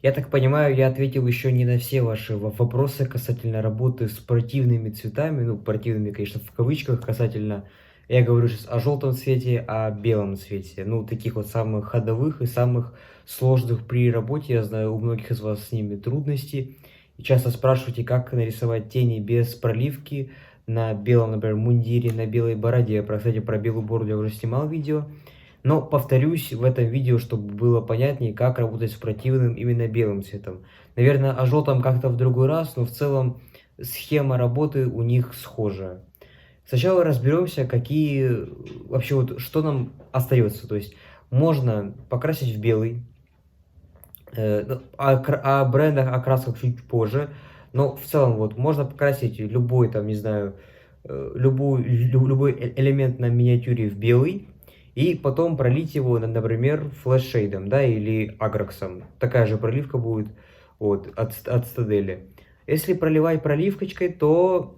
Я так понимаю, я ответил еще не на все ваши вопросы касательно работы с противными цветами. Ну, противными, конечно, в кавычках, касательно... Я говорю сейчас о желтом цвете, о белом цвете. Ну, таких вот самых ходовых и самых сложных при работе. Я знаю, у многих из вас с ними трудности. И часто спрашиваете, как нарисовать тени без проливки на белом, например, мундире, на белой бороде. Кстати, про белую бороду я уже снимал видео. Но повторюсь в этом видео, чтобы было понятнее, как работать с противным именно белым цветом. Наверное, о желтом как-то в другой раз, но в целом схема работы у них схожая. Сначала разберемся, какие вообще вот что нам остается. То есть можно покрасить в белый, ну, о брендах, о красках чуть позже, но в целом вот можно покрасить любой там, не знаю, любой элемент на миниатюре в белый, и потом пролить его, например, флэш-шейдом, да, или агроксом. Такая же проливка будет вот, от Стадели. Если проливать проливкочкой, то...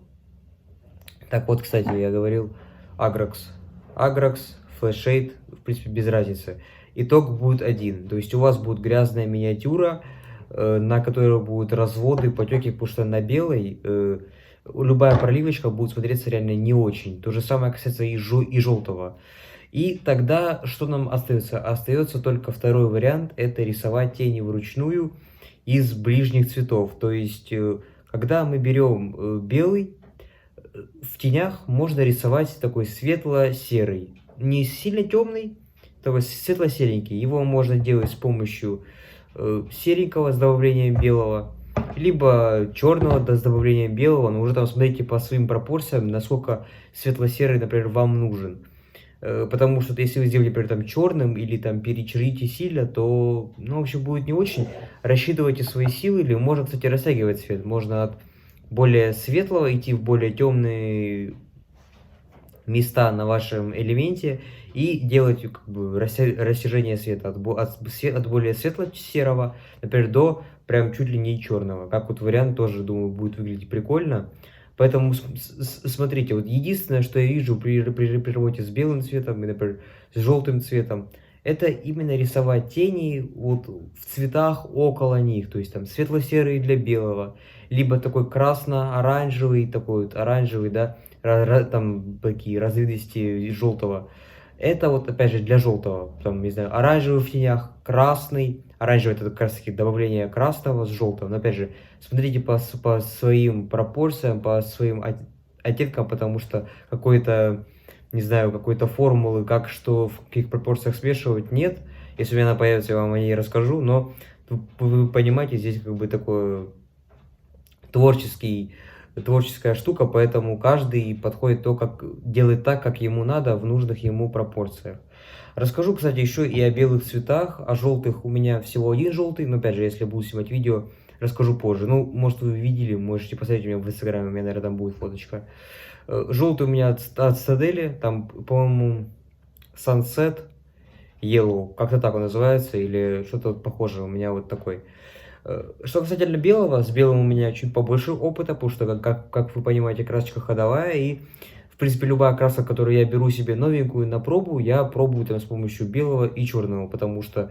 Так вот, кстати, я говорил агрокс. Агрокс, флэш-шейд, в принципе, без разницы. Итог будет один. То есть у вас будет грязная миниатюра, на которой будут разводы, потеки, потому что на белой любая проливочка будет смотреться реально не очень. То же самое касается и желтого. И тогда что нам остается? Остается только второй вариант, это рисовать тени вручную из ближних цветов. То есть, когда мы берем белый, в тенях можно рисовать такой светло-серый. Не сильно темный, такой светло-серенький. Его можно делать с помощью серенького с добавлением белого, либо черного с добавлением белого, но уже там смотрите по своим пропорциям, насколько светло-серый, например, вам нужен. Потому что если вы сделаете, например, там черным или там перечерите сильно, то, ну, вообще будет не очень. Рассчитывайте свои силы, или можно, кстати, растягивать цвет. Можно от более светлого идти в более темные места на вашем элементе и делать как бы растяжение света от более светло-серого, например, до прям чуть ли не черного. Как вот вариант тоже, думаю, будет выглядеть прикольно. Поэтому смотрите, вот единственное, что я вижу при работе с белым цветом и, например, с желтым цветом, это именно рисовать тени вот в цветах около них, то есть там светло-серый для белого, либо такой красно-оранжевый, такой вот оранжевый, да, там такие разновидности желтого. Это вот опять же для желтого, там, не знаю, оранжевый в тенях, красный, оранжевый это как раз таки добавление красного с желтым, но опять же, смотрите по своим пропорциям, по своим оттенкам, потому что какой-то, не знаю, какой-то формулы, как что, в каких пропорциях смешивать, нет. Если у меня она появится, я вам о ней расскажу, но вы понимаете, здесь как бы такое творческая штука, поэтому каждый подходит то, как делает так, как ему надо, в нужных ему пропорциях. Расскажу, кстати, еще и о белых цветах, о желтых у меня всего один желтый, но опять же, если буду снимать видео, расскажу позже. Ну, может, вы видели, можете посмотреть у меня в инстаграме, у меня, наверное, там будет фоточка. Желтый у меня от Стадели, там, по-моему, Sunset Yellow, как-то так он называется, или что-то похожее, у меня вот такой. Что касательно белого, с белым у меня чуть побольше опыта, потому что, как вы понимаете, красочка ходовая, и, в принципе, любая краска, которую я беру себе новенькую на пробу, я пробую там с помощью белого и черного, потому что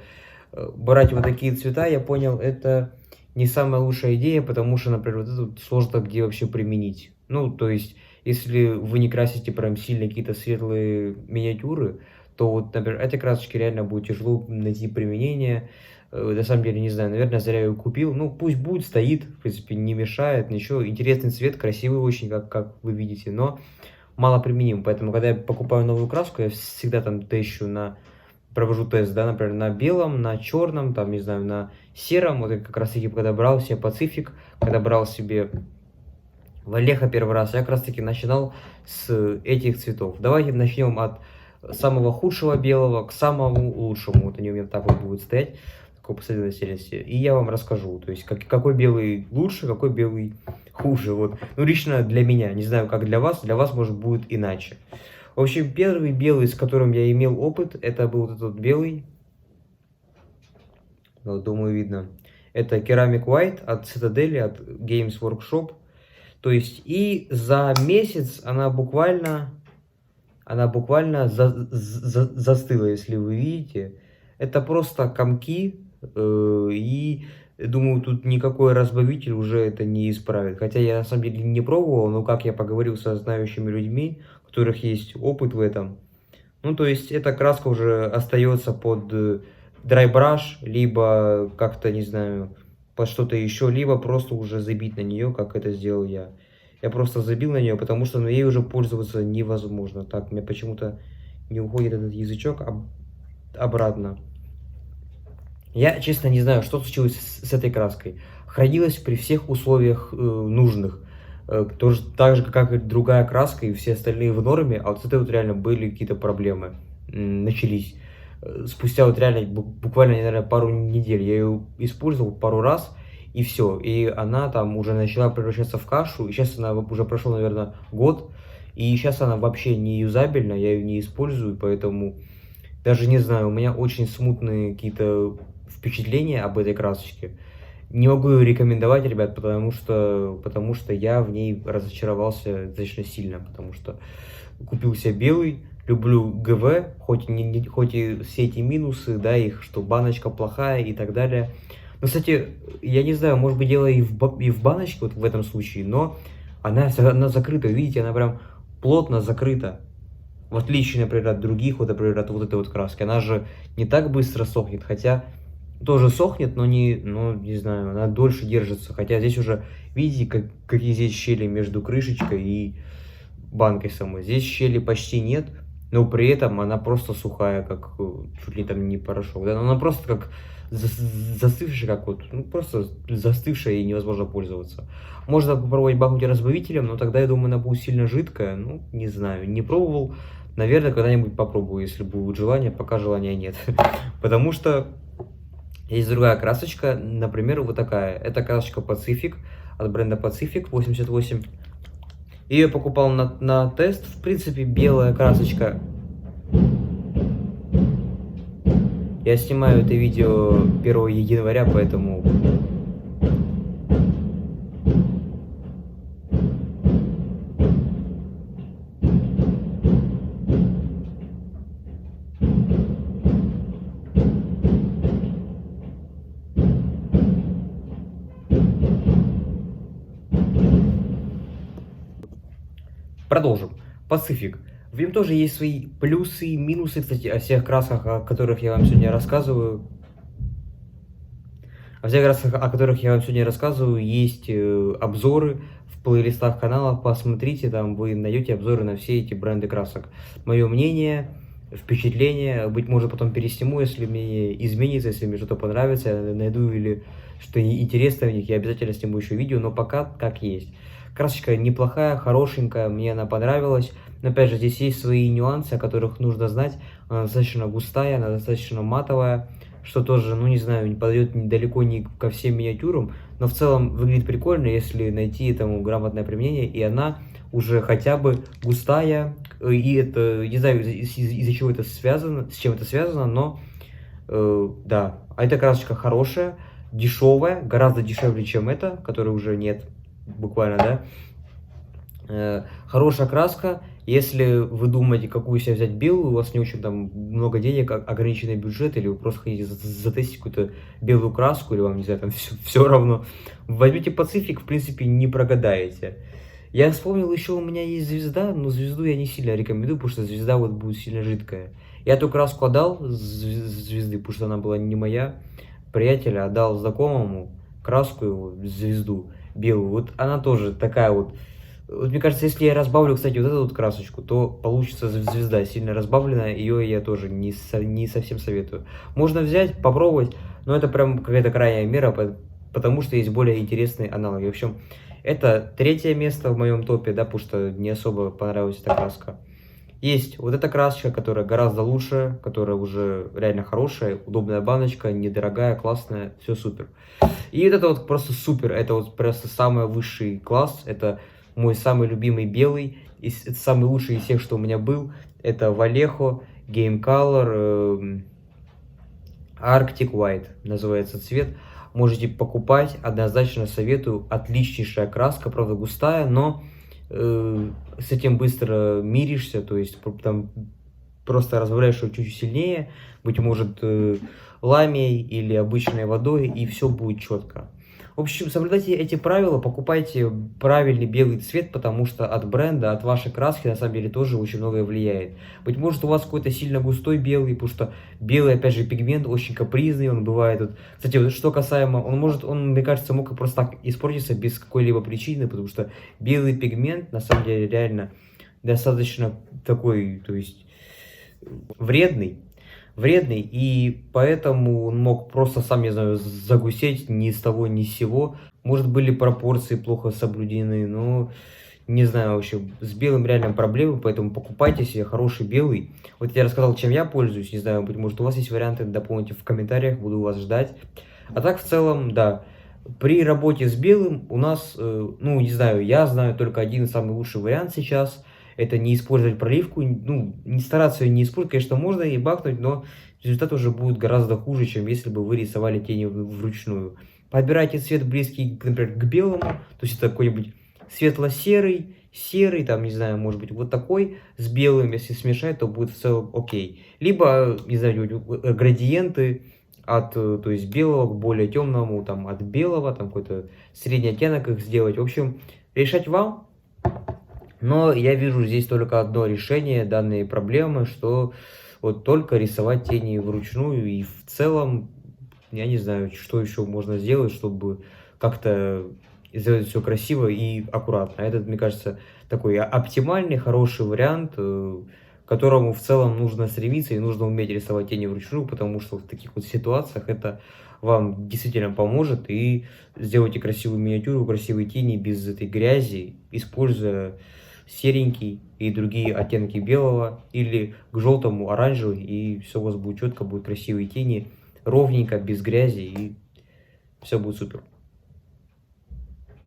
брать вот такие цвета, я понял, это не самая лучшая идея, потому что, например, вот это вот сложно где вообще применить. Ну, то есть, если вы не красите прям сильно какие-то светлые миниатюры, то вот, например, этой красочки реально будет тяжело найти применение. На самом деле, не знаю, наверное, зря ее купил. Ну, пусть будет, стоит, в принципе, не мешает, ничего. Интересный цвет, красивый очень, как вы видите, но мало применим. Поэтому, когда я покупаю новую краску, я всегда там провожу тест, да, например, на белом, на черном, там, не знаю, на сером. Вот я как раз таки, когда брал себе Пацифик, когда брал себе Валеха первый раз, я как раз таки начинал с этих цветов. Давайте начнем от самого худшего белого к самому лучшему. Вот они у меня так вот будут стоять, такой последовательности. И я вам расскажу, то есть какой белый лучше, какой белый хуже. Вот. Ну, лично для меня, не знаю, как для вас может будет иначе. В общем, первый белый, с которым я имел опыт, это был вот этот белый. Вот, думаю, видно. Это Ceramic White от Citadel, от Games Workshop. То есть и за месяц она буквально застыла, если вы видите. Это просто комки и Думаю, тут никакой разбавитель уже это не исправит. Хотя я на самом деле не пробовал, но как я поговорил со знающими людьми, у которых есть опыт в этом, ну, то есть эта краска уже остается под dry brush, либо как-то, не знаю, под что-то еще, либо просто уже забить на нее, как это сделал я. Я просто забил на нее, потому что, ну, ей уже пользоваться невозможно. Так, мне почему-то не уходит этот язычок обратно. Я, честно, не знаю, что случилось с этой краской. Хранилась при всех условиях нужных. Тоже так же, как и другая краска, и все остальные в норме, а вот с этой вот реально были какие-то проблемы. Начались. Спустя вот реально буквально, наверное, пару недель я ее использовал пару раз, и все. И она там уже начала превращаться в кашу, и сейчас она уже прошел, наверное, год, и сейчас она вообще не юзабельна, я ее не использую, поэтому даже не знаю, у меня очень смутные какие-то впечатления об этой красочке. Не могу ее рекомендовать, ребят, потому что я в ней разочаровался достаточно сильно, потому что купил себе белый, люблю ГВ, хоть и все эти минусы, да, их, что баночка плохая и так далее. Но, кстати, я не знаю, может быть, дело и в баночке вот в этом случае, но она закрыта, видите, она прям плотно закрыта. В отличие, например, от других, вот, например, от вот этой вот краски. Она же не так быстро сохнет, хотя тоже сохнет, но не знаю, она дольше держится. Хотя здесь уже, видите, какие здесь щели между крышечкой и банкой самой. Здесь щели почти нет, но при этом она просто сухая, как чуть ли там не порошок. Да? Она просто как застывшая, как вот, ну просто застывшая и невозможно пользоваться. Можно попробовать бахнуть разбавителем, но тогда, я думаю, она будет сильно жидкая. Ну, не знаю, не пробовал. Наверное, когда-нибудь попробую, если будет желание, пока желания нет. Потому что есть другая красочка, например, вот такая. Это красочка Pacific от бренда Pacific 88. Ее покупал на тест. В принципе, белая красочка. Я снимаю это видео 1 января, поэтому... Продолжим. Pacific. В нем тоже есть свои плюсы и минусы, кстати, о всех красках, о которых я вам сегодня рассказываю. О всех красках, о которых я вам сегодня рассказываю, есть обзоры в плейлистах канала. Посмотрите, там вы найдете обзоры на все эти бренды красок. Мое мнение, впечатление, быть может, потом пересниму, если мне изменится, если мне что-то понравится, я найду или что интересное в них, я обязательно сниму еще видео, но пока как есть. Красочка неплохая, хорошенькая, мне она понравилась. Но опять же, здесь есть свои нюансы, о которых нужно знать. Она достаточно густая, она достаточно матовая, что тоже, ну не знаю, не подойдет далеко не ко всем миниатюрам, но в целом выглядит прикольно, если найти этому грамотное применение, и она уже хотя бы густая, и это, не знаю, из-за чего это связано, с чем это связано, но да, а эта красочка хорошая, дешевая, гораздо дешевле, чем эта, которой уже нет, буквально, да. Хорошая краска. Если вы думаете, какую себе взять белую, у вас не очень там много денег, ограниченный бюджет, или вы просто хотите затестить какую-то белую краску, или вам, не знаю, там все равно, возьмите Pacific, в принципе, не прогадаете. Я вспомнил, еще у меня есть звезда, но звезду я не сильно рекомендую, потому что звезда вот будет сильно жидкая. Я эту краску отдал звезды, потому что она была не моя, приятеля, отдал знакомому краску его, звезду белую. Вот она тоже такая вот. Вот мне кажется, если я разбавлю, кстати, вот эту вот красочку, то получится звезда сильно разбавленная. Ее я тоже не совсем советую. Можно взять, попробовать, но это прям какая-то крайняя мера, потому что есть более интересные аналоги. В общем, это 3-е место в моем топе, да, потому что не особо понравилась эта краска. Есть вот эта красочка, которая гораздо лучше, которая уже реально хорошая, удобная баночка, недорогая, классная, все супер. И вот это вот просто супер, это вот просто самый высший класс, это мой самый любимый белый, это самый лучший из всех, что у меня был, это Vallejo Game Color Arctic White, называется цвет. Можете покупать, однозначно советую, отличнейшая краска, правда густая, но с этим быстро миришься, то есть там просто разбавляешь ее чуть сильнее, быть может ламией или обычной водой, и все будет четко. В общем, соблюдайте эти правила, покупайте правильный белый цвет, потому что от бренда, от вашей краски на самом деле тоже очень многое влияет. Быть может, у вас какой-то сильно густой белый, потому что белый, опять же, пигмент очень капризный, он бывает. Вот. Кстати, вот что касаемо, он, мне кажется, мог и просто так испортиться без какой-либо причины, потому что белый пигмент, на самом деле, реально достаточно такой, то есть, вредный, и поэтому он мог просто, сам не знаю, загусеть ни с того ни с сего. Может, были пропорции плохо соблюдены, но не знаю вообще, с белым реально проблемы, поэтому покупайте себе хороший белый. Вот я рассказал, чем я пользуюсь, не знаю, быть может, у вас есть варианты, дополните в комментариях, буду вас ждать. А так, в целом, да, при работе с белым у нас, ну, не знаю, я знаю только один самый лучший вариант сейчас. Это не использовать проливку, ну, не стараться ее не использовать, конечно, можно и бахнуть, но результат уже будет гораздо хуже, чем если бы вы рисовали тени вручную. Подбирайте цвет близкий, например, к белому, то есть это какой-нибудь светло-серый, серый, там, не знаю, может быть, вот такой, с белым, если смешать, то будет в целом окей. Либо, не знаю, градиенты от, то есть, белого к более темному, там, от белого, там, какой-то средний оттенок их сделать. В общем, решать вам. Но я вижу здесь только одно решение данной проблемы, что вот только рисовать тени вручную, и в целом я не знаю, что еще можно сделать, чтобы как-то сделать все красиво и аккуратно. Этот, мне кажется, такой оптимальный, хороший вариант, к которому в целом нужно стремиться и нужно уметь рисовать тени вручную, потому что в таких вот ситуациях это вам действительно поможет, и сделайте красивую миниатюру, красивые тени без этой грязи, используя серенький и другие оттенки белого, или к желтому оранжевый, и все у вас будет четко, будут красивые тени, ровненько, без грязи, и все будет супер.